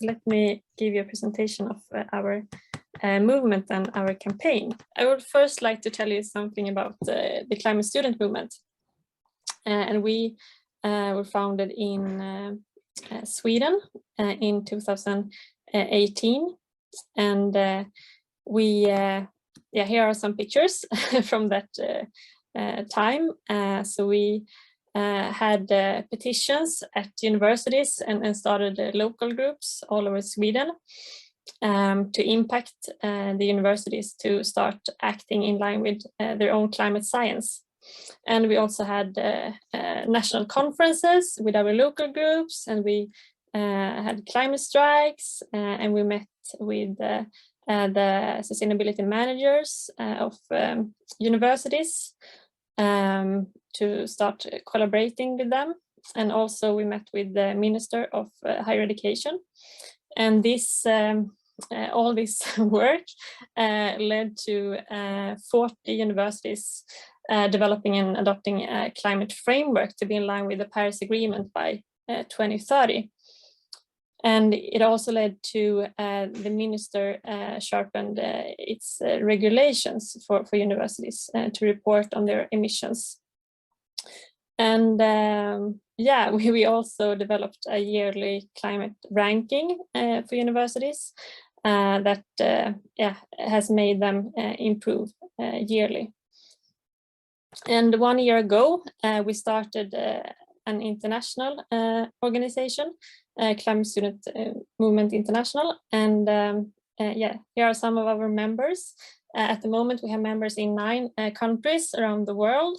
let me give you a presentation of our movement and our campaign. I would first like to tell you something about the climate student movement. And we were founded in Sweden in 2018. And here are some pictures from that time. So we had petitions at universities and started local groups all over Sweden to impact the universities to start acting in line with their own climate science. And we also had national conferences with our local groups, and we had climate strikes, and we met with the sustainability managers of universities to start collaborating with them. And also we met with the Minister of Higher Education. And this all this work led to 40 universities developing and adopting a climate framework to be in line with the Paris Agreement by 2030. And it also led to the minister sharpened its regulations for universities to report on their emissions. And we also developed a yearly climate ranking for universities that has made them improve yearly. And 1 year ago, we started an international organization, Climate Student Movement International. And here are some of our members. At the moment, we have members in 9 countries around the world.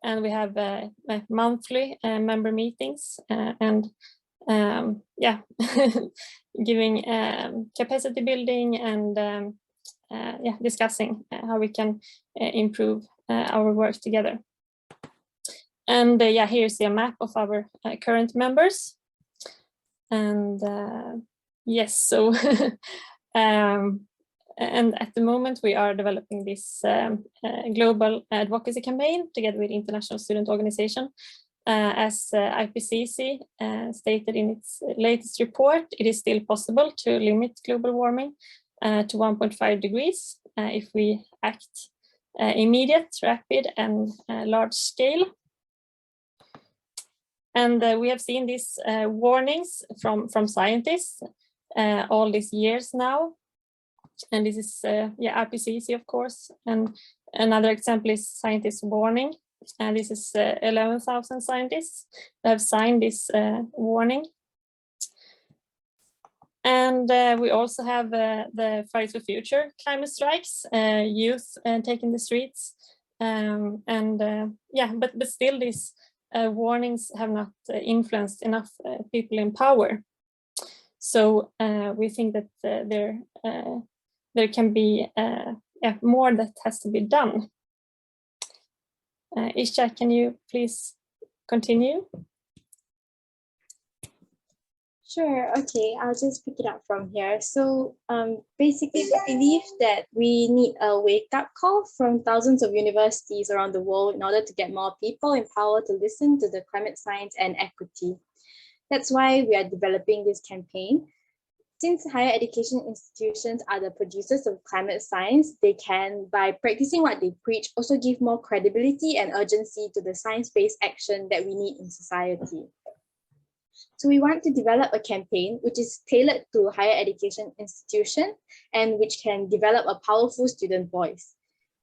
And we have monthly member meetings and giving capacity building and discussing how we can improve our work together. And here's a map of our current members. And yes, so and at the moment we are developing this global advocacy campaign together with International Student Organization. As IPCC stated in its latest report, it is still possible to limit global warming to 1.5 degrees if we act immediate, rapid and large scale. And we have seen these warnings from scientists all these years now. And this is IPCC, of course. And another example is scientists warning. And this is 11,000 scientists that have signed this warning. And we also have the Fridays for Future climate strikes, youth taking the streets. But still these warnings have not influenced enough people in power. So we think that there can be more that has to be done. Isha, can you please continue? Sure, okay, I'll just pick it up from here. So basically we believe that we need a wake-up call from thousands of universities around the world in order to get more people in power to listen to the climate science and equity. That's why we are developing this campaign. Since higher education institutions are the producers of climate science, they can, by practicing what they preach, also give more credibility and urgency to the science-based action that we need in society. So we want to develop a campaign which is tailored to higher education institutions and which can develop a powerful student voice.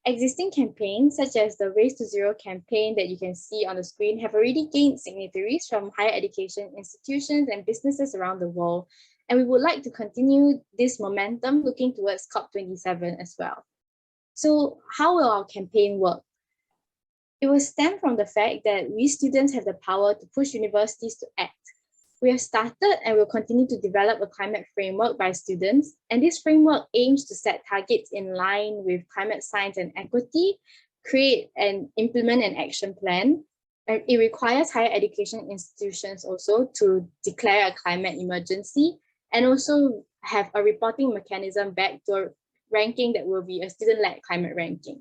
Existing campaigns such as the Race to Zero campaign that you can see on the screen have already gained signatories from higher education institutions and businesses around the world. And we would like to continue this momentum looking towards COP27 as well. So how will our campaign work? It will stem from the fact that we students have the power to push universities to act. We have started and will continue to develop a climate framework by students, and this framework aims to set targets in line with climate science and equity, create and implement an action plan, and it requires higher education institutions also to declare a climate emergency and also have a reporting mechanism back to a ranking that will be a student-led climate ranking.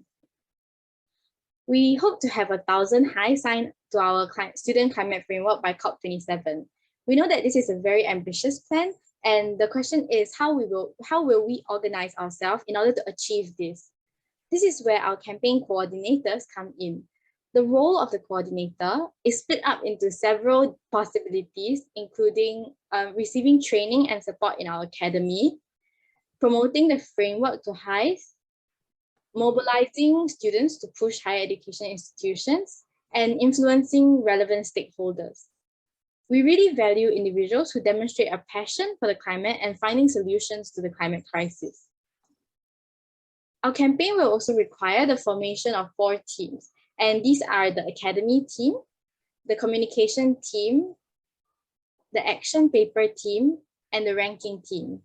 We hope to have 1,000 HEIs signed to our student climate framework by COP27. We know that this is a very ambitious plan, And the question is how will we organize ourselves in order to achieve this? This is where our campaign coordinators come in. The role of the coordinator is split up into several possibilities, including receiving training and support in our academy, promoting the framework to HEIs, mobilizing students to push higher education institutions, and influencing relevant stakeholders. We really value individuals who demonstrate a passion for the climate and finding solutions to the climate crisis. Our campaign will also require the formation of 4 teams, and these are the academy team, the communication team, the action paper team, and the ranking team.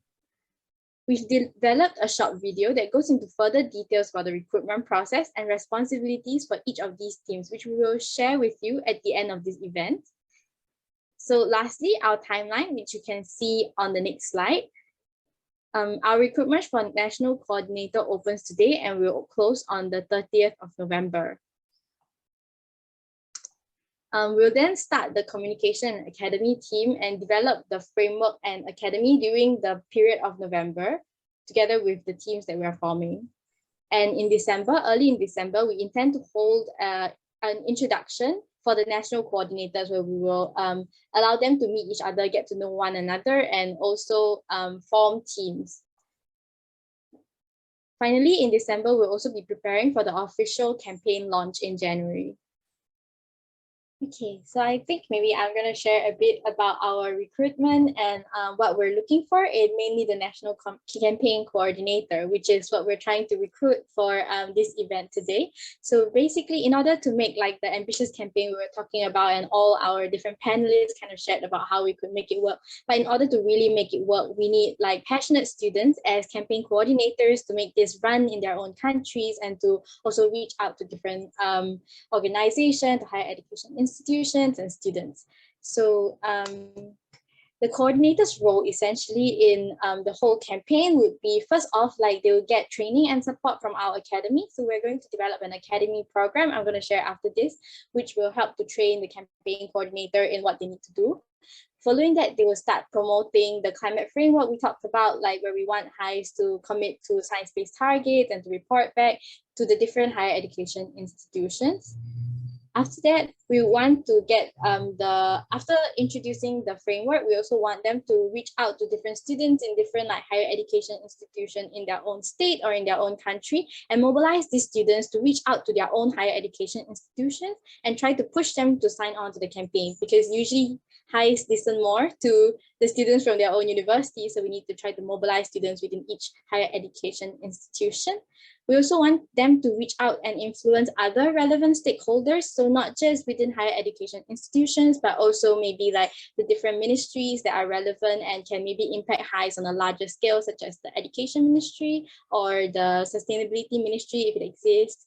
We've developed a short video that goes into further details about the recruitment process and responsibilities for each of these teams, which we will share with you at the end of this event. So lastly, our timeline, which you can see on the next slide. Our recruitment for National Coordinator opens today and will close on the 30th of November. We'll then start the communication academy team and develop the framework and academy during the period of November, together with the teams that we are forming. And in December, early in December, we intend to hold an introduction for the national coordinators, where we will allow them to meet each other, get to know one another, and also form teams. Finally, in December, we'll also be preparing for the official campaign launch in January. Okay, so I think maybe I'm going to share a bit about our recruitment and what we're looking for in mainly the National Campaign Coordinator, which is what we're trying to recruit for this event today. So basically, in order to make like the ambitious campaign we were talking about, and all our different panelists kind of shared about how we could make it work. But in order to really make it work, we need like passionate students as campaign coordinators to make this run in their own countries and to also reach out to different organizations, to higher education institutions and students. So the coordinator's role essentially in the whole campaign would be, first off, like they will get training and support from our academy. So we're going to develop an academy program I'm going to share after this, which will help to train the campaign coordinator in what they need to do. Following that, they will start promoting the climate framework we talked about, like where we want HEIs to commit to science-based targets and to report back to the different higher education institutions. After that, we want to get after introducing the framework, we also want them to reach out to different students in different like higher education institutions in their own state or in their own country, and mobilize these students to reach out to their own higher education institutions and try to push them to sign on to the campaign, because usually HEIs listen more to the students from their own university. So we need to try to mobilize students within each higher education institution. We also want them to reach out and influence other relevant stakeholders. So not just within higher education institutions, but also maybe like the different ministries that are relevant and can maybe impact HEIs on a larger scale, such as the education ministry or the sustainability ministry, if it exists.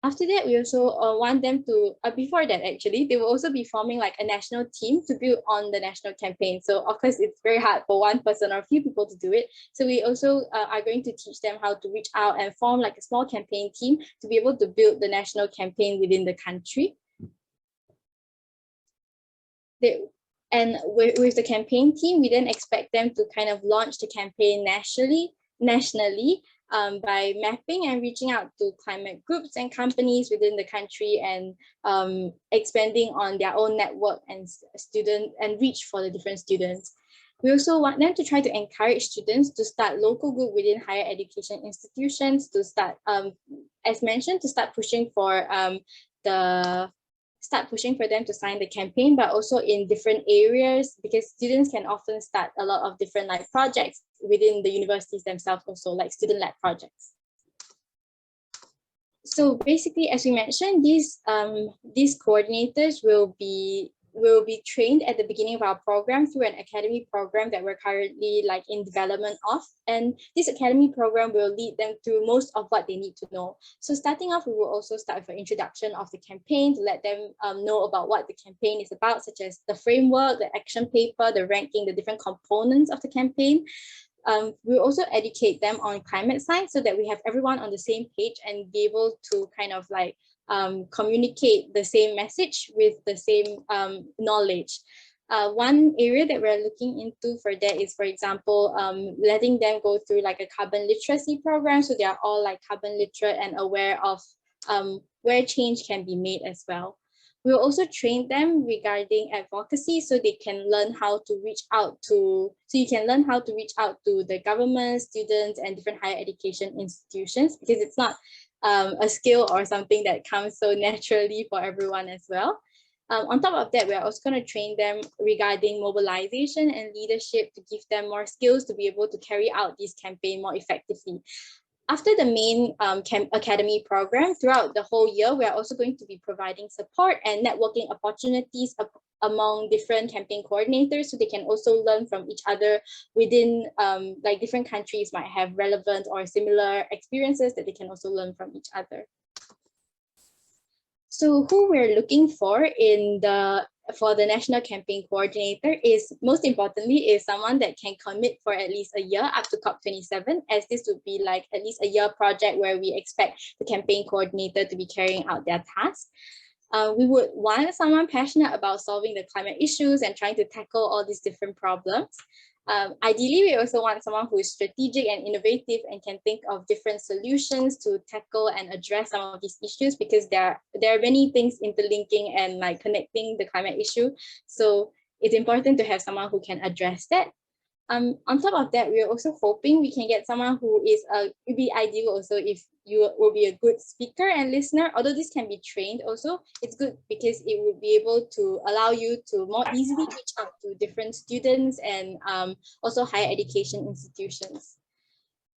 After that, we also want them to, before that actually, they will also be forming like a national team to build on the national campaign. So of course, it's very hard for one person or a few people to do it. So we also are going to teach them how to reach out and form like a small campaign team to be able to build the national campaign within the country. And with the campaign team, we then expect them to kind of launch the campaign nationally, by mapping and reaching out to climate groups and companies within the country, and expanding on their own network and reach for the different students. We also want them to try to encourage students to start local group within higher education institutions, to start, as mentioned, to start pushing for them to sign the campaign, but also in different areas, because students can often start a lot of different like projects within the universities themselves, also like student-led projects. So basically, as we mentioned, these coordinators will be trained at the beginning of our program through an academy program that we're currently like in development of. And this academy program will lead them through most of what they need to know. So starting off, we will also start with an introduction of the campaign to let them know about what the campaign is about, such as the framework, the action paper, the ranking, the different components of the campaign. We'll also educate them on climate science so that we have everyone on the same page and be able to kind of like communicate the same message with the same knowledge. One area that we're looking into for that is, for example, letting them go through like a carbon literacy program, so they are all like carbon literate and aware of where change can be made as well. We'll also train them regarding advocacy, so they can learn how to reach out to, so you can learn how to reach out to the government, students, and different higher education institutions, because it's not a skill or something that comes so naturally for everyone as well. On top of that, we're also going to train them regarding mobilization and leadership to give them more skills to be able to carry out this campaign more effectively. After the main academy program, throughout the whole year, we are also going to be providing support and networking opportunities among different campaign coordinators, so they can also learn from each other within like different countries might have relevant or similar experiences that they can also learn from each other. So who we're looking for for the National Campaign Coordinator is, most importantly, is someone that can commit for at least a year up to COP27, as this would be like at least a year project where we expect the campaign coordinator to be carrying out their task. We would want someone passionate about solving the climate issues and trying to tackle all these different problems. Ideally, we also want someone who is strategic and innovative and can think of different solutions to tackle and address some of these issues, because there are many things interlinking and like connecting the climate issue. So it's important to have someone who can address that. On top of that, we're also hoping we can get someone who is it would be ideal also if you will be a good speaker and listener. Although this can be trained also, it's good because it would be able to allow you to more easily reach out to different students and also higher education institutions.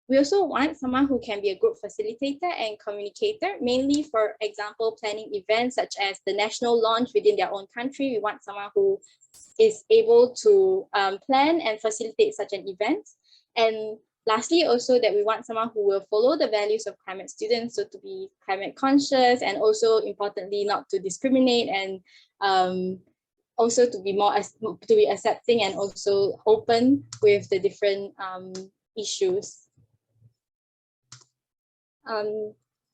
We also want someone who can be a good facilitator and communicator, mainly, for example, planning events such as the national launch within their own country. We want someone who is able to plan and facilitate such an event. And lastly, also that we want someone who will follow the values of climate students, so to be climate conscious, and also importantly, not to discriminate, and also to be accepting and also open with the different issues.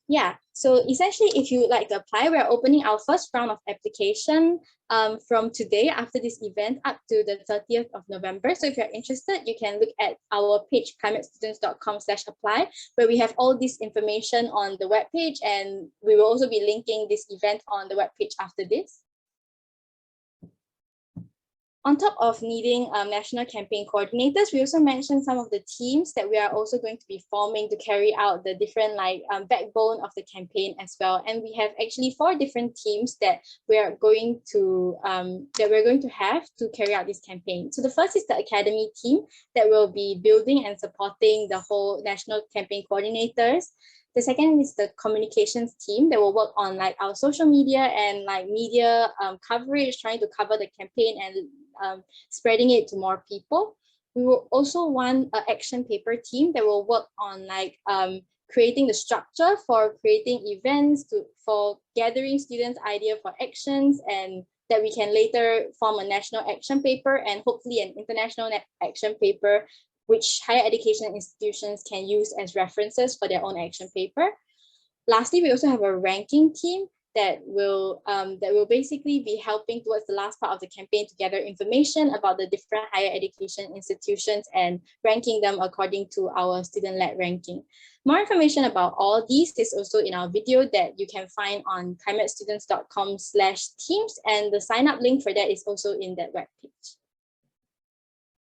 Yeah, so essentially, if you would like to apply, we're opening our first round of application from today after this event up to the 30th of November. So if you're interested, you can look at our page, climatestudents.com/apply, where we have all this information on the webpage, and we will also be linking this event on the webpage after this. On top of needing national campaign coordinators, we also mentioned some of the teams that we are also going to be forming to carry out the different backbone of the campaign as well. And we have actually 4 different teams that we're going to have to carry out this campaign. So the first is the academy team that will be building and supporting the whole national campaign coordinators. The second is the communications team that will work on like our social media and like media coverage, trying to cover the campaign and spreading it to more people. We will also want an action paper team that will work on like creating the structure for creating events, for gathering students' idea for actions, and that we can later form a national action paper and hopefully an international action paper, which higher education institutions can use as references for their own action paper. Lastly, we also have a ranking team that will basically be helping towards the last part of the campaign to gather information about the different higher education institutions and ranking them according to our student-led ranking. More information about all these is also in our video that you can find on climatestudents.com/teams, and the sign-up link for that is also in that webpage.